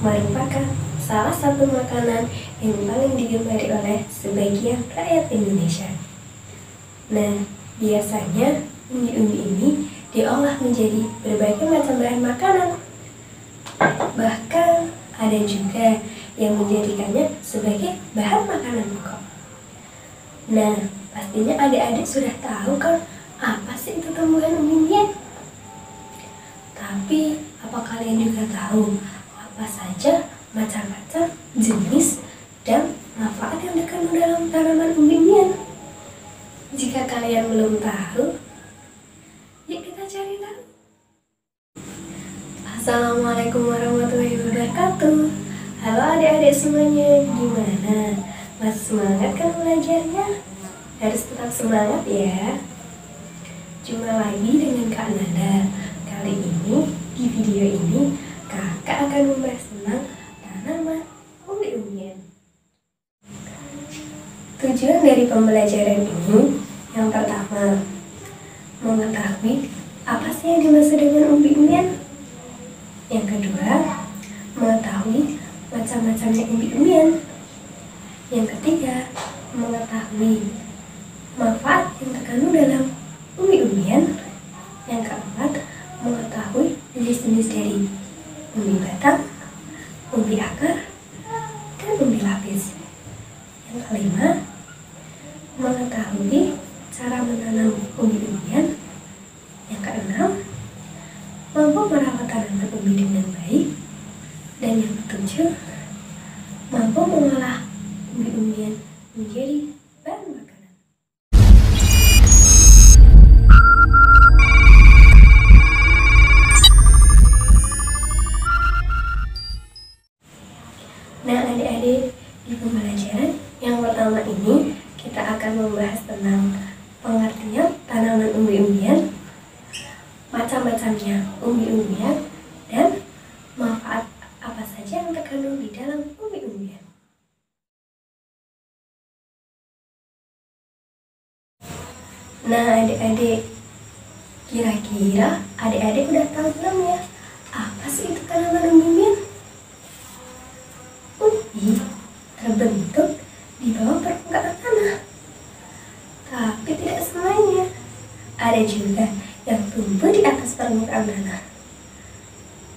merupakan salah satu makanan yang paling digemari oleh sebagian rakyat Indonesia. Nah, biasanya umbi-umbi ini diolah menjadi berbagai macam bahan makanan. Bahkan ada juga yang menjadikannya sebagai bahan makanan pokok. Nah, pastinya adik-adik sudah tahu kan apa sih itu tumbuhan umbi-umbian? Tapi apa kalian juga tahu apa saja macam-macam jenis dan manfaat yang dikandung dalam tanaman umbi-umbian? Jika kalian belum tahu, yuk kita cari tahu. Assalamualaikum warahmatullahi wabarakatuh. Halo adik-adik semuanya, gimana? Masih semangat kan belajarnya? Harus tetap semangat ya. Jumpa lagi dengan Kak Nada. Kali ini, di video ini, kakak akan membahas tentang tanaman umbi-umbian. Tujuan dari pembelajaran ini, yang pertama, mengetahui apa sih yang dimaksud dengan umbi-umbian. Yang kedua, mengetahui macam-macamnya umbi-umbian. Yang ketiga, mengetahui manfaat yang terkandung dalam umbi-umbian. Yang keempat, mengetahui jenis-jenis dari umbi batang, umbi akar, dan umbi lapis. Yang kelima, mengetahui cara menanam umbi-umbian. Yang keenam, mampu merawat tanaman umbi dengan baik. Dan yang ketujuh, mampu mengolah umbi-umbian menjadi bahan makanan. Nah adik-adik, di pembelajaran yang pertama ini kita akan membahas tentang pengertian tanaman umbi-umbian, macam-macamnya umbi-umbian, dan manfaat apa saja yang terkandung di dalam umbi-umbian. Nah adik-adik, kira-kira adik-adik udah tahu belum ya apa sih itu tanaman umbi-umbian? Umbi terbentuk di bawah permukaan tanah, tapi tidak semuanya. Ada juga yang tumbuh di atas permukaan tanah,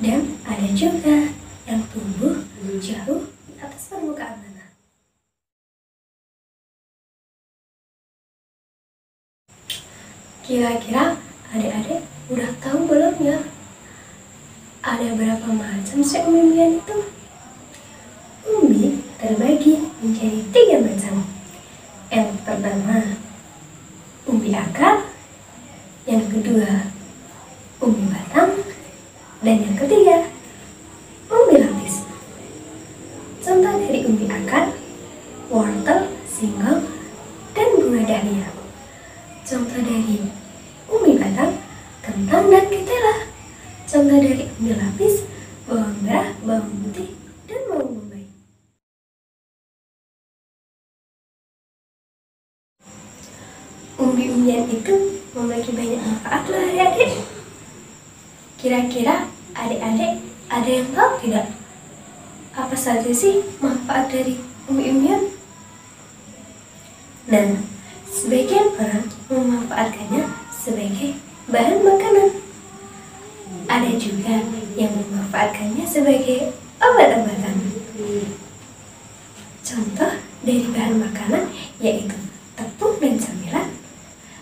dan ada juga yang tumbuh jauh di atas permukaan tanah. Kira-kira adik-adik udah tahu belum ya? Ada berapa macam sih umbi-umbian itu? Umbi terbagi menjadi 3 macam. Yang pertama, umbi akar. Yang kedua, umbi batang. Dan yang ketiga, umbi lapis. Contoh dari umbi akar, wortel, singkong, dan bunga dahlia. Contoh dari umbi batang, kentang dan ketela. Contoh dari umbi lapis, bawang merah, bawang putih, dan bawang bombay. Umbi-umbian itu memiliki banyak manfaat loh adik-adik. Kira-kira adik-adik ada yang tahu tidak? Apa saja sih manfaat dari umbi-umbian? Nah, sebagian orang memanfaatkannya sebagai bahan makanan. Ada juga yang memanfaatkannya sebagai obat-obatan. Contoh dari bahan makanan yaitu tepung dan camilan.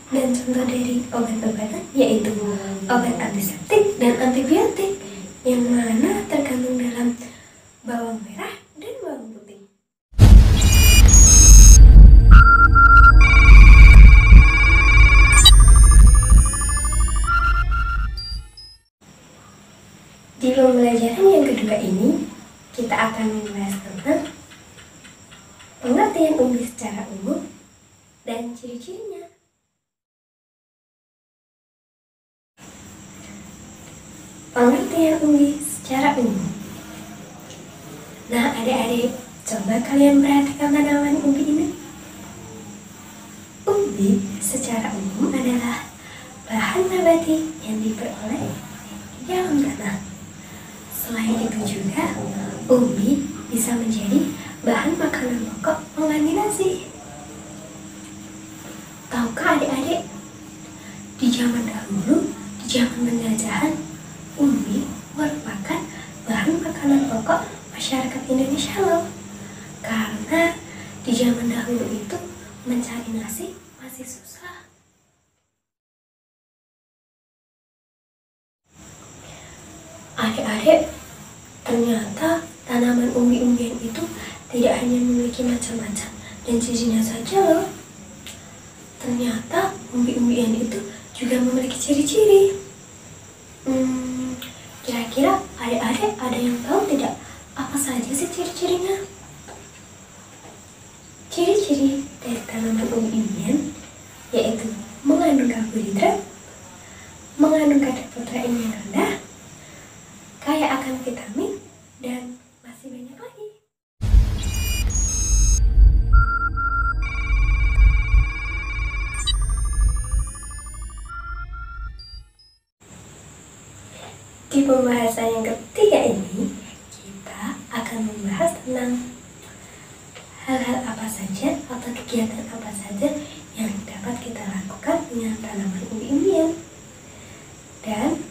Dan contoh dari obat-obatan yaitu obat antiseptik dan antibiotik, yang mana terkandung dalam bawang merah dan bawang putih. Di pembelajaran yang kedua ini, kita akan membahas tentang pengertian umbi secara umum dan ciri-cirinya. Pengertian umbi secara umum. Nah adik-adik, coba kalian perhatikan tanaman umbi ini. Umbi secara umum adalah bahan nabati yang diperoleh di dalam tanah. Selain itu juga, umbi bisa menjadi bahan makanan pokok pengganti nasi. Tahukah adik-adik, di zaman dahulu, di zaman penjajahan, umbi merupakan bahan makanan pokok masyarakat Indonesia loh. Karena di zaman dahulu itu mencari nasi masih susah. Adik-adik, ternyata tanaman umbi-umbian itu tidak hanya memiliki macam-macam dan cirinya saja loh. Ternyata umbi-umbian itu juga memiliki ciri-ciri. Kira-kira adik-adik ada yang tahu tidak apa saja sih ciri-cirinya? Ciri-ciri dari tanaman umbi-umbian yaitu mengandung karbohidrat, mengandung kadar protein yang rendah, kaya akan vitamin, dan masih banyak lagi. Di pembahasan yang ketiga ini, kita akan membahas tentang hal-hal apa saja atau kegiatan apa saja yang dapat kita lakukan dengan tanaman umbi-umbian. Dan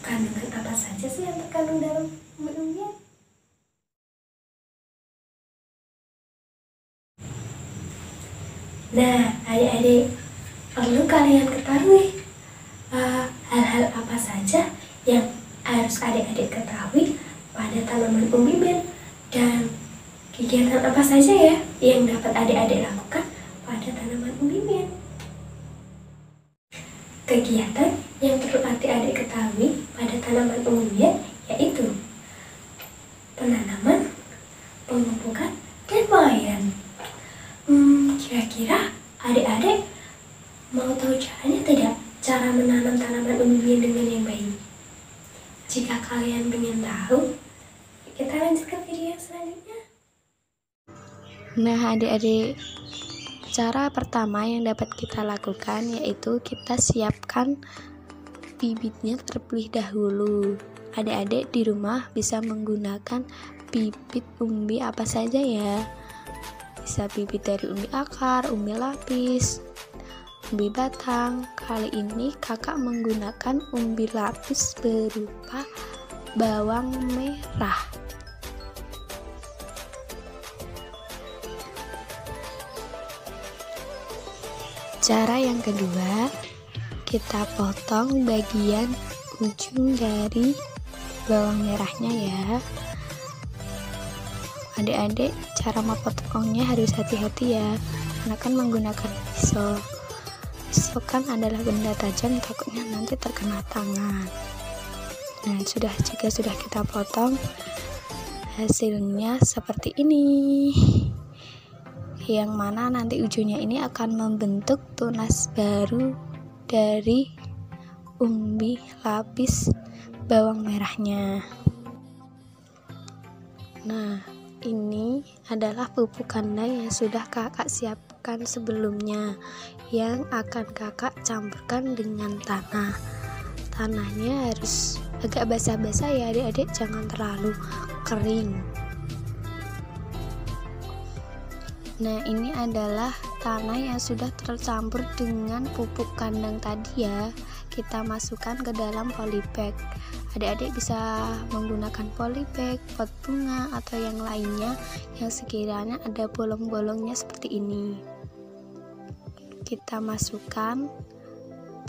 kandungan apa saja sih yang terkandung dalam umbi-umbian? Nah, adik-adik, perlu kalian ketahui hal-hal apa saja yang harus adik-adik ketahui pada tanaman umbi-umbian, dan kegiatan apa saja ya yang dapat adik-adik lakukan pada tanaman umbi-umbian. Kegiatan yang perlu adik-adik ketahui pada tanaman umbi-umbian yaitu penanaman, pemupukan, dan pengairan. Kira-kira adik-adik mau tahu caranya tidak? Cara menanam tanaman umbi-umbian dengan yang baik? Jika kalian ingin tahu, kita lanjut ke video yang selanjutnya. Nah adik-adik, cara pertama yang dapat kita lakukan yaitu kita siapkan bibitnya terlebih dahulu. Adik-adik di rumah bisa menggunakan bibit umbi apa saja ya. Bisa bibit dari umbi akar, umbi lapis, umbi batang. Kali ini kakak menggunakan umbi lapis berupa bawang merah. Cara yang kedua, kita potong bagian ujung dari bawang merahnya ya. Adik-adik, cara memotongnya harus hati-hati ya, karena kan menggunakan pisau. Pisau kan adalah benda tajam, takutnya nanti terkena tangan. Nah, jika sudah kita potong, hasilnya seperti ini. Yang mana nanti ujungnya ini akan membentuk tunas baru dari umbi lapis bawang merahnya. Nah, ini adalah pupuk kandang yang sudah kakak siapkan sebelumnya, yang akan kakak campurkan dengan tanah. Tanahnya harus agak basah-basah ya adik-adik, jangan terlalu kering. Nah, ini adalah tanah yang sudah tercampur dengan pupuk kandang tadi ya. Kita masukkan ke dalam polybag. Adik-adik bisa menggunakan polybag, pot bunga, atau yang lainnya yang sekiranya ada bolong-bolongnya seperti ini. Kita masukkan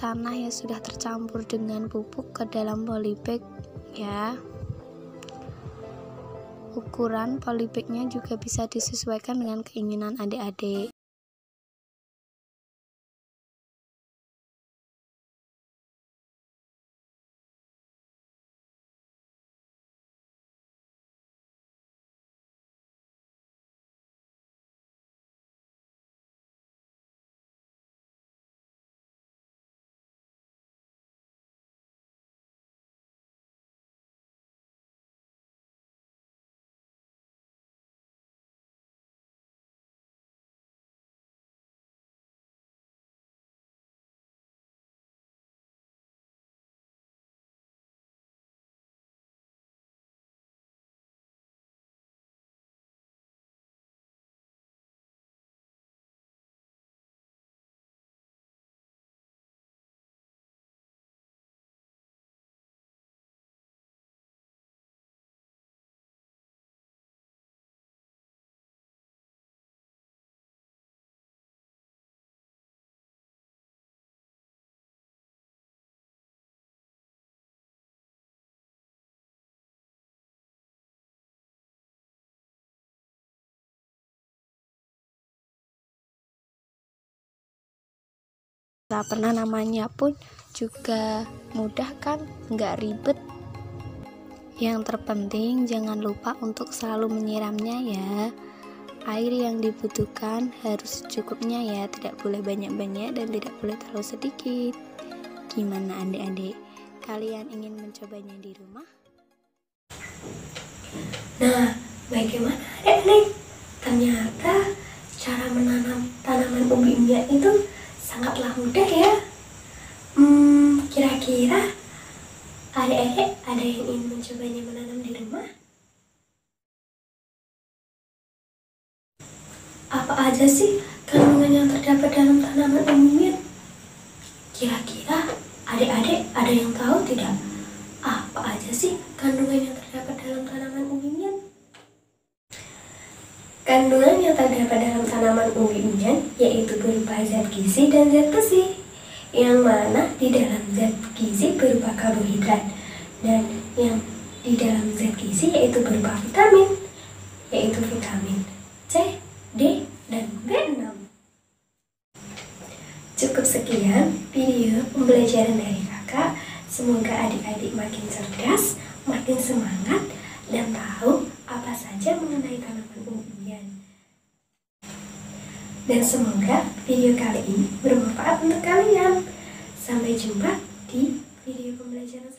tanah yang sudah tercampur dengan pupuk ke dalam polybag ya. Ukuran polybagnya juga bisa disesuaikan dengan keinginan adik-adik. Penanamannya pun juga mudah kan, nggak ribet. Yang terpenting jangan lupa untuk selalu menyiramnya ya. Air yang dibutuhkan harus secukupnya ya, tidak boleh banyak-banyak dan tidak boleh terlalu sedikit. Gimana adik-adik? Kalian ingin mencobanya di rumah? Nah, bagaimana adik-adik? Ternyata cara menanam tanaman umbi-umbian itu sangatlah mudah ya. Kira-kira adik-adik ada yang ingin mencobanya menanam di rumah? Apa aja sih kandungan yang terdapat dalam tanaman umbi-umbian? Kira-kira adik-adik ada yang tahu tidak? Apa aja sih kandungan yang terdapat dalam tanaman umbi-umbian? Kandungan yang terdapat dalam tanaman umbi-umbian yaitu berupa zat gizi dan zat besi, yang mana di dalam zat gizi berupa karbohidrat dan yang di dalam zat gizi yaitu berupa vitamin, yaitu vitamin C, D, dan B6. Cukup sekian video pembelajaran dari kakak. Semoga adik-adik makin cerdas, makin semangat, dan tahu apa saja mengenai tanaman umbi-umbian. Dan semoga video kali ini bermanfaat untuk kalian. Sampai jumpa di video pembelajaran selanjutnya.